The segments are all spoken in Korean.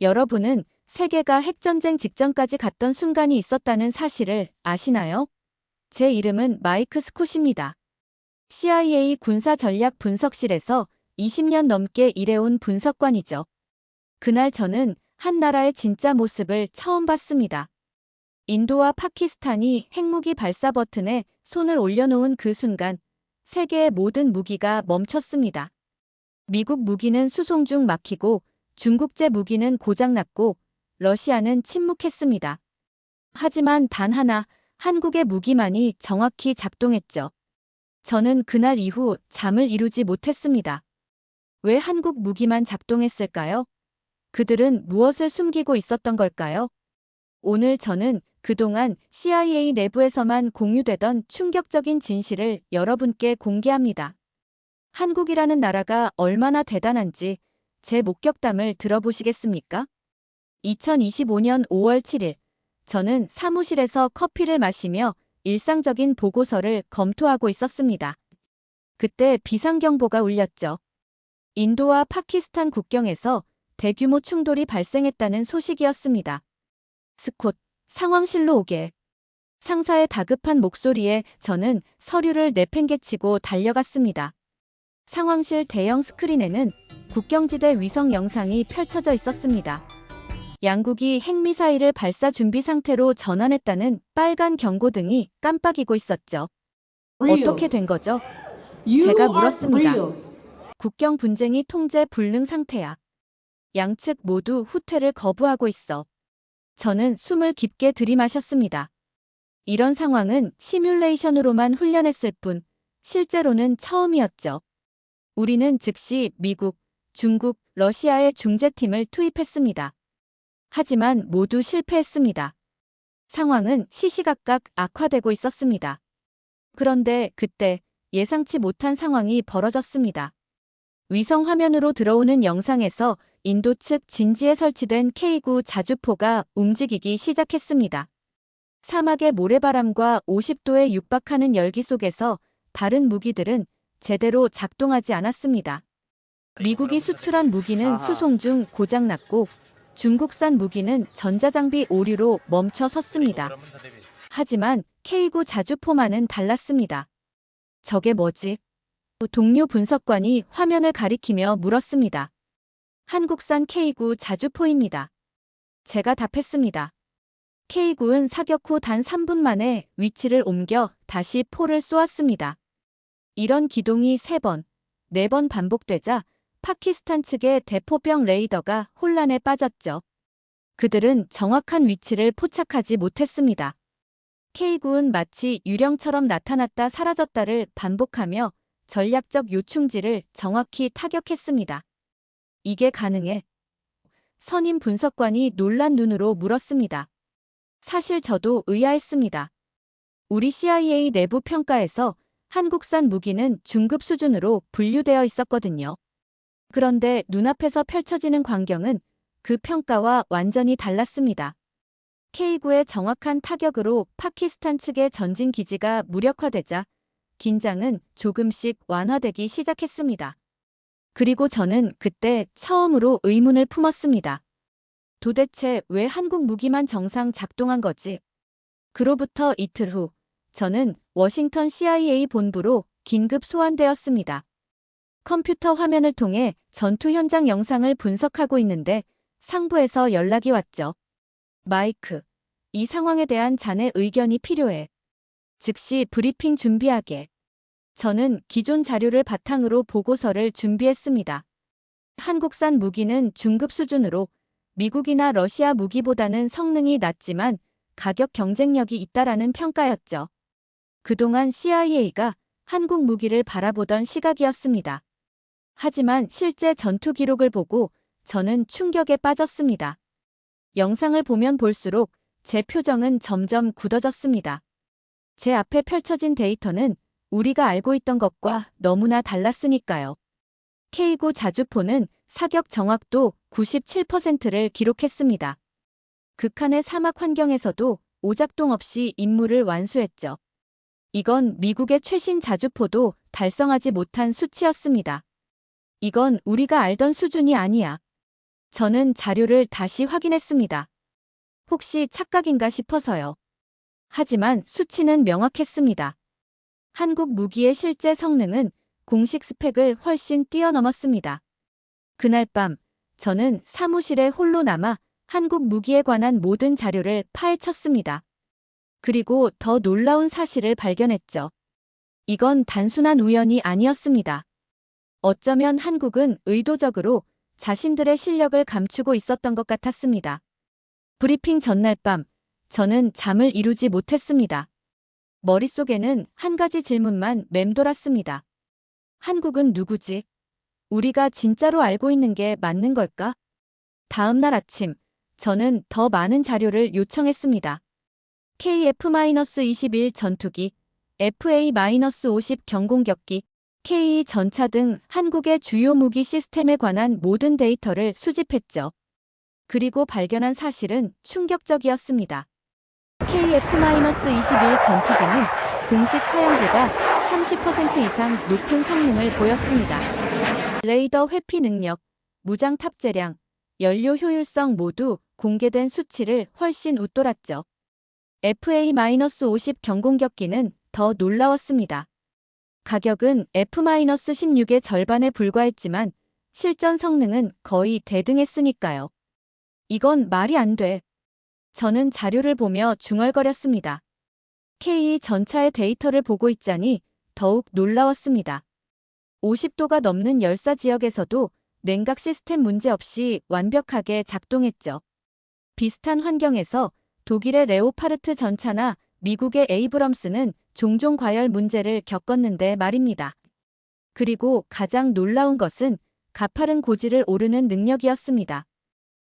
여러분은 세계가 핵전쟁 직전까지 갔던 순간이 있었다는 사실을 아시나요? 제 이름은 마이크 스콧입니다. CIA 군사전략 분석실에서 20년 넘게 일해온 분석관이죠. 그날 저는 한 나라의 진짜 모습을 처음 봤습니다. 인도와 파키스탄이 핵무기 발사 버튼에 손을 올려놓은 그 순간 세계의 모든 무기가 멈췄습니다. 미국 무기는 수송 중 막히고 중국제 무기는 고장났고 러시아는 침묵했습니다. 하지만 단 하나, 한국의 무기만이 정확히 작동했죠. 저는 그날 이후 잠을 이루지 못했습니다. 왜 한국 무기만 작동했을까요? 그들은 무엇을 숨기고 있었던 걸까요? 오늘 저는 그동안 CIA 내부에서만 공유되던 충격적인 진실을 여러분께 공개합니다. 한국이라는 나라가 얼마나 대단한지 제 목격담을 들어보시겠습니까? 2025년 5월 7일, 저는 사무실에서 커피를 마시며 일상적인 보고서를 검토하고 있었습니다. 그때 비상경보가 울렸죠. 인도와 파키스탄 국경에서 대규모 충돌이 발생했다는 소식이었습니다. 스콧, 상황실로 오게. 상사의 다급한 목소리에 저는 서류를 내팽개치고 달려갔습니다. 상황실 대형 스크린에는 국경지대 위성 영상이 펼쳐져 있었습니다. 양국이 핵미사일을 발사 준비 상태로 전환했다는 빨간 경고등이 깜빡이고 있었죠. 어떻게 된 거죠? 제가 물었습니다. 국경 분쟁이 통제 불능 상태야. 양측 모두 후퇴를 거부하고 있어. 저는 숨을 깊게 들이마셨습니다. 이런 상황은 시뮬레이션으로만 훈련했을 뿐 실제로는 처음이었죠. 우리는 즉시 미국, 중국, 러시아의 중재팀을 투입했습니다. 하지만 모두 실패했습니다. 상황은 시시각각 악화되고 있었습니다. 그런데 그때 예상치 못한 상황이 벌어졌습니다. 위성 화면으로 들어오는 영상에서 인도 측 진지에 설치된 K9 자주포가 움직이기 시작했습니다. 사막의 모래바람과 50도에 육박하는 열기 속에서 다른 무기들은 제대로 작동하지 않았습니다. 미국이 수출한 무기는 수송 중 고장났고 중국산 무기는 전자장비 오류로 멈춰 섰습니다. 하지만 K9 자주포만은 달랐습니다. 저게 뭐지? 동료 분석관이 화면을 가리키며 물었습니다. 한국산 K9 자주포입니다. 제가 답했습니다. K9은 사격 후 단 3분 만에 위치를 옮겨 다시 포를 쏘았습니다. 이런 기동이 3번, 4번 반복되자 파키스탄 측의 대포병 레이더가 혼란에 빠졌죠. 그들은 정확한 위치를 포착하지 못했습니다. K9은 마치 유령처럼 나타났다 사라졌다를 반복하며 전략적 요충지를 정확히 타격했습니다. 이게 가능해? 선임 분석관이 놀란 눈으로 물었습니다. 사실 저도 의아했습니다. 우리 CIA 내부 평가에서 한국산 무기는 중급 수준으로 분류되어 있었거든요. 그런데 눈앞에서 펼쳐지는 광경은 그 평가와 완전히 달랐습니다. K9의 정확한 타격으로 파키스탄 측의 전진 기지가 무력화되자 긴장은 조금씩 완화되기 시작했습니다. 그리고 저는 그때 처음으로 의문을 품었습니다. 도대체 왜 한국 무기만 정상 작동한 거지? 그로부터 이틀 후, 저는 워싱턴 CIA 본부로 긴급 소환되었습니다. 컴퓨터 화면을 통해 전투 현장 영상을 분석하고 있는데 상부에서 연락이 왔죠. 마이크, 이 상황에 대한 자네 의견이 필요해. 즉시 브리핑 준비하게. 저는 기존 자료를 바탕으로 보고서를 준비했습니다. 한국산 무기는 중급 수준으로 미국이나 러시아 무기보다는 성능이 낮지만 가격 경쟁력이 있다라는 평가였죠. 그동안 CIA가 한국 무기를 바라보던 시각이었습니다. 하지만 실제 전투 기록을 보고 저는 충격에 빠졌습니다. 영상을 보면 볼수록 제 표정은 점점 굳어졌습니다. 제 앞에 펼쳐진 데이터는 우리가 알고 있던 것과 너무나 달랐으니까요. K9 자주포는 사격 정확도 97%를 기록했습니다. 극한의 사막 환경에서도 오작동 없이 임무를 완수했죠. 이건 미국의 최신 자주포도 달성하지 못한 수치였습니다. 이건 우리가 알던 수준이 아니야. 저는 자료를 다시 확인했습니다. 혹시 착각인가 싶어서요. 하지만 수치는 명확했습니다. 한국 무기의 실제 성능은 공식 스펙을 훨씬 뛰어넘었습니다. 그날 밤, 저는 사무실에 홀로 남아 한국 무기에 관한 모든 자료를 파헤쳤습니다. 그리고 더 놀라운 사실을 발견했죠. 이건 단순한 우연이 아니었습니다. 어쩌면 한국은 의도적으로 자신들의 실력을 감추고 있었던 것 같았습니다. 브리핑 전날 밤, 저는 잠을 이루지 못했습니다. 머릿속에는 한 가지 질문만 맴돌았습니다. 한국은 누구지? 우리가 진짜로 알고 있는 게 맞는 걸까? 다음 날 아침, 저는 더 많은 자료를 요청했습니다. KF-21 전투기, FA-50 경공격기, K 전차 등 한국의 주요 무기 시스템에 관한 모든 데이터를 수집했죠. 그리고 발견한 사실은 충격적이었습니다. KF-21 전투기는 공식 사양보다 30% 이상 높은 성능을 보였습니다. 레이더 회피 능력, 무장 탑재량, 연료 효율성 모두 공개된 수치를 훨씬 웃돌았죠. FA-50 경공격기는 더 놀라웠습니다. 가격은 F-16의 절반에 불과했지만 실전 성능은 거의 대등했으니까요. 이건 말이 안 돼. 저는 자료를 보며 중얼거렸습니다. K 전차의 데이터를 보고 있자니 더욱 놀라웠습니다. 50도가 넘는 열사 지역에서도 냉각 시스템 문제 없이 완벽하게 작동했죠. 비슷한 환경에서 독일의 레오파르트 전차나 미국의 에이브럼스는 종종 과열 문제를 겪었는데 말입니다. 그리고 가장 놀라운 것은 가파른 고지를 오르는 능력이었습니다.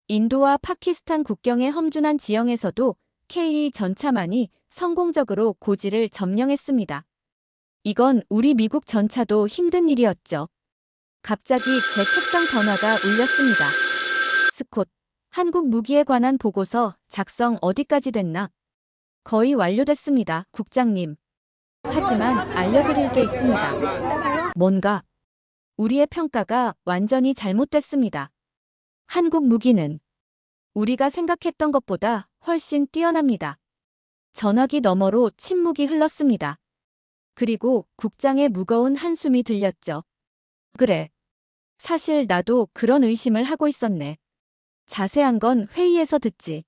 인도와 파키스탄 국경의 험준한 지형에서도 K 전차만이 성공적으로 고지를 점령했습니다. 이건 우리 미국 전차도 힘든 일이었죠. 갑자기 제 책상 전화가 울렸습니다. 스콧, 한국 무기에 관한 보고서 작성 어디까지 됐나? 거의 완료됐습니다, 국장님. 하지만 알려드릴 게 있습니다. 뭔가? 우리의 평가가 완전히 잘못됐습니다. 한국 무기는 우리가 생각했던 것보다 훨씬 뛰어납니다. 전화기 너머로 침묵이 흘렀습니다. 그리고 국장의 무거운 한숨이 들렸죠. 그래. 사실 나도 그런 의심을 하고 있었네. 자세한 건 회의에서 듣지.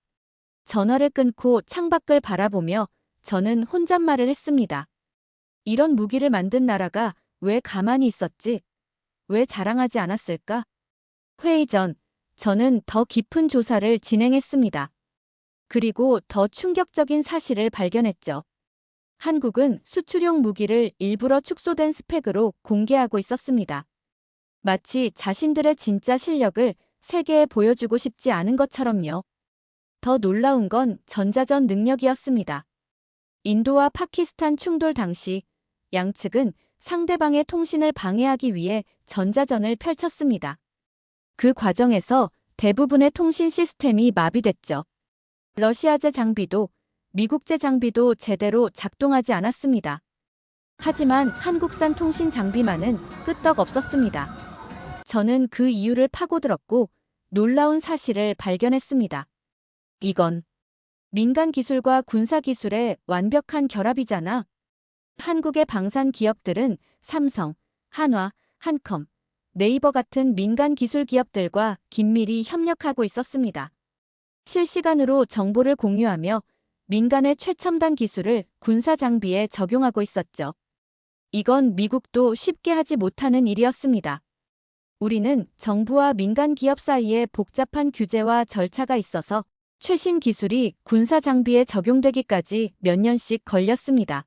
전화를 끊고 창밖을 바라보며 저는 혼잣말을 했습니다. 이런 무기를 만든 나라가 왜 가만히 있었지? 왜 자랑하지 않았을까? 회의 전, 저는 더 깊은 조사를 진행했습니다. 그리고 더 충격적인 사실을 발견했죠. 한국은 수출용 무기를 일부러 축소된 스펙으로 공개하고 있었습니다. 마치 자신들의 진짜 실력을 세계에 보여주고 싶지 않은 것처럼요. 더 놀라운 건 전자전 능력이었습니다. 인도와 파키스탄 충돌 당시 양측은 상대방의 통신을 방해하기 위해 전자전을 펼쳤습니다. 그 과정에서 대부분의 통신 시스템이 마비됐죠. 러시아제 장비도 미국제 장비도 제대로 작동하지 않았습니다. 하지만 한국산 통신 장비만은 끄떡 없었습니다. 저는 그 이유를 파고들었고 놀라운 사실을 발견했습니다. 이건 민간 기술과 군사 기술의 완벽한 결합이잖아. 한국의 방산 기업들은 삼성, 한화, 한컴, 네이버 같은 민간 기술 기업들과 긴밀히 협력하고 있었습니다. 실시간으로 정보를 공유하며 민간의 최첨단 기술을 군사 장비에 적용하고 있었죠. 이건 미국도 쉽게 하지 못하는 일이었습니다. 우리는 정부와 민간 기업 사이에 복잡한 규제와 절차가 있어서 최신 기술이 군사 장비에 적용되기까지 몇 년씩 걸렸습니다.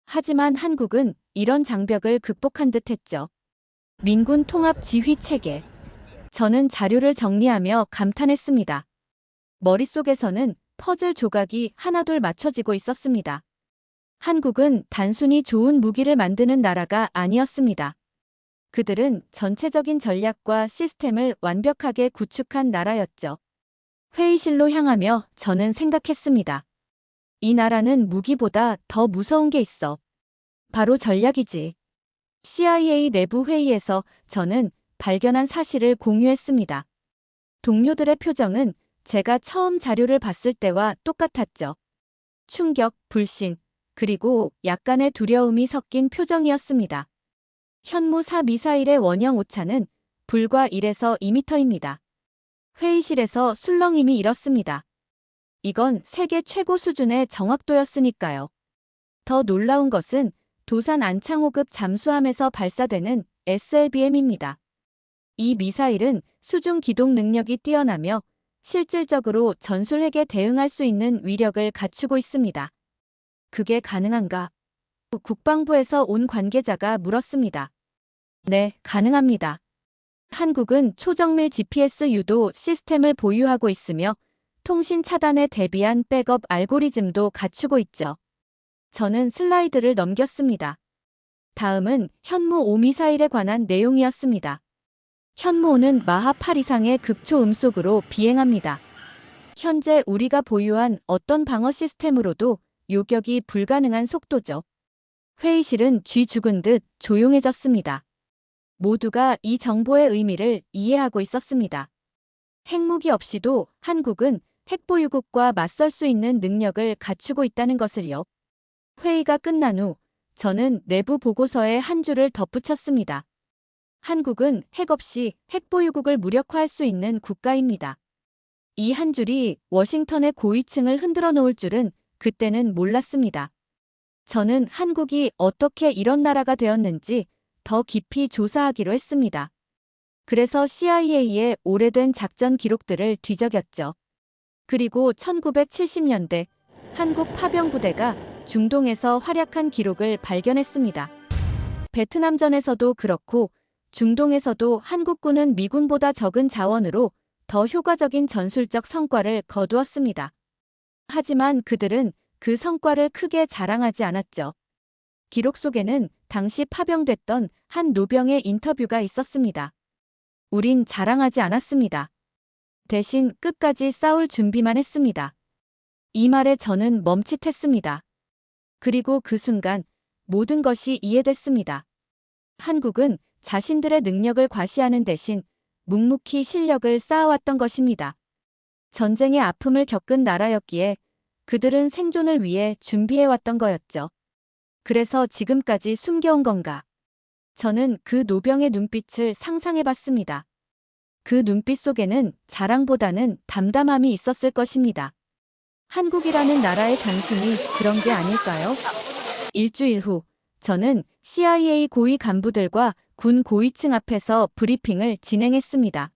하지만 한국은 이런 장벽을 극복한 듯 했죠. 민군 통합 지휘 체계. 저는 자료를 정리하며 감탄했습니다. 머릿속에서는 퍼즐 조각이 하나둘 맞춰지고 있었습니다. 한국은 단순히 좋은 무기를 만드는 나라가 아니었습니다. 그들은 전체적인 전략과 시스템을 완벽하게 구축한 나라였죠. 회의실로 향하며 저는 생각했습니다. 이 나라는 무기보다 더 무서운 게 있어. 바로 전략이지. CIA 내부 회의에서 저는 발견한 사실을 공유했습니다. 동료들의 표정은 제가 처음 자료를 봤을 때와 똑같았죠. 충격, 불신, 그리고 약간의 두려움이 섞인 표정이었습니다. 현무 4 미사일의 원형 오차는 불과 1에서 2m입니다. 회의실에서 술렁임이 일었습니다. 이건 세계 최고 수준의 정확도였으니까요. 더 놀라운 것은 도산 안창호급 잠수함에서 발사되는 SLBM입니다. 이 미사일은 수중 기동 능력이 뛰어나며 실질적으로 전술핵에 대응할 수 있는 위력을 갖추고 있습니다. 그게 가능한가? 국방부에서 온 관계자가 물었습니다. 네, 가능합니다. 한국은 초정밀 GPS 유도 시스템을 보유하고 있으며 통신 차단에 대비한 백업 알고리즘도 갖추고 있죠. 저는 슬라이드를 넘겼습니다. 다음은 현무 5 미사일에 관한 내용이었습니다. 현무 5는 마하 8 이상의 극초 음속으로 비행합니다. 현재 우리가 보유한 어떤 방어 시스템으로도 요격이 불가능한 속도죠. 회의실은 쥐 죽은 듯 조용해졌습니다. 모두가 이 정보의 의미를 이해하고 있었습니다. 핵무기 없이도 한국은 핵보유국과 맞설 수 있는 능력을 갖추고 있다는 것을요. 회의가 끝난 후 저는 내부 보고서에 한 줄을 덧붙였습니다. 한국은 핵 없이 핵보유국을 무력화할 수 있는 국가입니다. 이 한 줄이 워싱턴의 고위층을 흔들어 놓을 줄은 그때는 몰랐습니다. 저는 한국이 어떻게 이런 나라가 되었는지 더 깊이 조사하기로 했습니다. 그래서 CIA의 오래된 작전 기록들을 뒤적였죠. 그리고 1970년대 한국 파병부대가 중동에서 활약한 기록을 발견했습니다. 베트남전에서도 그렇고 중동에서도 한국군은 미군보다 적은 자원으로 더 효과적인 전술적 성과를 거두었습니다. 하지만 그들은 그 성과를 크게 자랑하지 않았죠. 기록 속에는 당시 파병됐던 한 노병의 인터뷰가 있었습니다. 우린 자랑하지 않았습니다. 대신 끝까지 싸울 준비만 했습니다. 이 말에 저는 멈칫했습니다. 그리고 그 순간 모든 것이 이해됐습니다. 한국은 자신들의 능력을 과시하는 대신 묵묵히 실력을 쌓아왔던 것입니다. 전쟁의 아픔을 겪은 나라였기에 그들은 생존을 위해 준비해왔던 거였죠. 그래서 지금까지 숨겨온 건가? 저는 그 노병의 눈빛을 상상해봤습니다. 그 눈빛 속에는 자랑보다는 담담함이 있었을 것입니다. 한국이라는 나라의 정신이 그런 게 아닐까요? 일주일 후, 저는 CIA 고위 간부들과 군 고위층 앞에서 브리핑을 진행했습니다.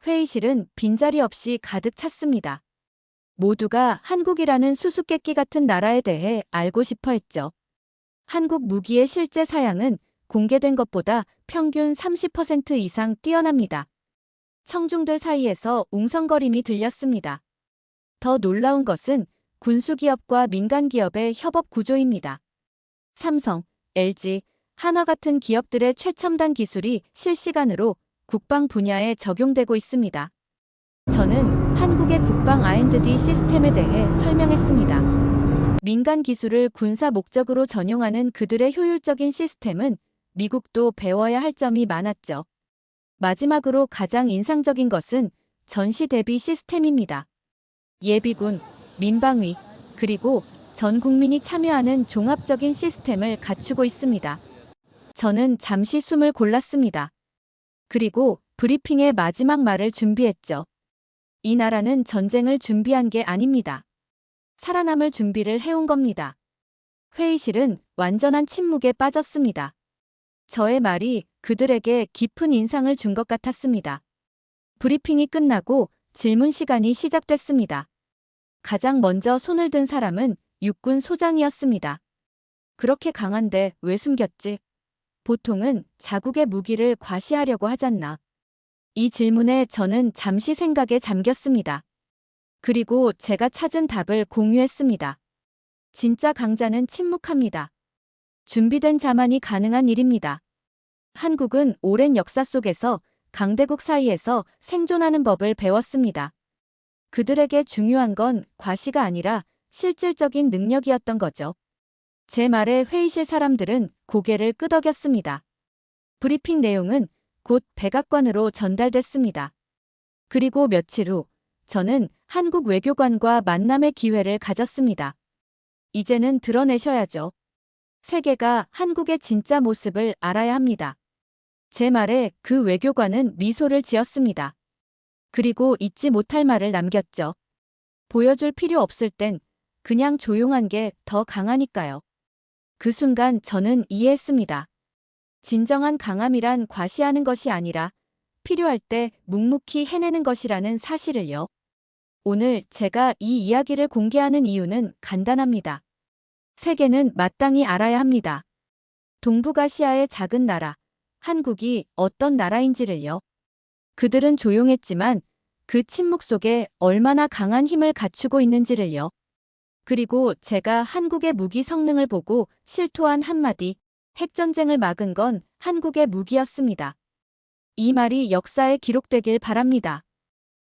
회의실은 빈자리 없이 가득 찼습니다. 모두가 한국이라는 수수께끼 같은 나라에 대해 알고 싶어 했죠. 한국 무기의 실제 사양은 공개된 것보다 평균 30% 이상 뛰어납니다. 청중들 사이에서 웅성거림이 들렸습니다. 더 놀라운 것은 군수기업과 민간기업의 협업 구조입니다. 삼성, LG, 한화 같은 기업들의 최첨단 기술이 실시간으로 국방 분야에 적용되고 있습니다. 저는 한국의 국방 R&D 시스템에 대해 설명했습니다. 민간 기술을 군사 목적으로 전용하는 그들의 효율적인 시스템은 미국도 배워야 할 점이 많았죠. 마지막으로 가장 인상적인 것은 전시 대비 시스템입니다. 예비군, 민방위, 그리고 전 국민이 참여하는 종합적인 시스템을 갖추고 있습니다. 저는 잠시 숨을 골랐습니다. 그리고 브리핑의 마지막 말을 준비했죠. 이 나라는 전쟁을 준비한 게 아닙니다. 살아남을 준비를 해온 겁니다. 회의실은 완전한 침묵에 빠졌습니다. 저의 말이 그들에게 깊은 인상을 준 것 같았습니다. 브리핑이 끝나고 질문 시간이 시작됐습니다. 가장 먼저 손을 든 사람은 육군 소장이었습니다. 그렇게 강한데 왜 숨겼지? 보통은 자국의 무기를 과시하려고 하잖나. 이 질문에 저는 잠시 생각에 잠겼습니다. 그리고 제가 찾은 답을 공유했습니다. 진짜 강자는 침묵합니다. 준비된 자만이 가능한 일입니다. 한국은 오랜 역사 속에서 강대국 사이에서 생존하는 법을 배웠습니다. 그들에게 중요한 건 과시가 아니라 실질적인 능력이었던 거죠. 제 말에 회의실 사람들은 고개를 끄덕였습니다. 브리핑 내용은 곧 백악관으로 전달됐습니다. 그리고 며칠 후 저는 한국 외교관과 만남의 기회를 가졌습니다. 이제는 드러내셔야죠. 세계가 한국의 진짜 모습을 알아야 합니다. 제 말에 그 외교관은 미소를 지었습니다. 그리고 잊지 못할 말을 남겼죠. 보여줄 필요 없을 땐 그냥 조용한 게 더 강하니까요. 그 순간 저는 이해했습니다. 진정한 강함이란 과시하는 것이 아니라 필요할 때 묵묵히 해내는 것이라는 사실을요. 오늘 제가 이 이야기를 공개하는 이유는 간단합니다. 세계는 마땅히 알아야 합니다. 동북아시아의 작은 나라, 한국이 어떤 나라인지를요. 그들은 조용했지만 그 침묵 속에 얼마나 강한 힘을 갖추고 있는지를요. 그리고 제가 한국의 무기 성능을 보고 실토한 한마디, 핵전쟁을 막은 건 한국의 무기였습니다. 이 말이 역사에 기록되길 바랍니다.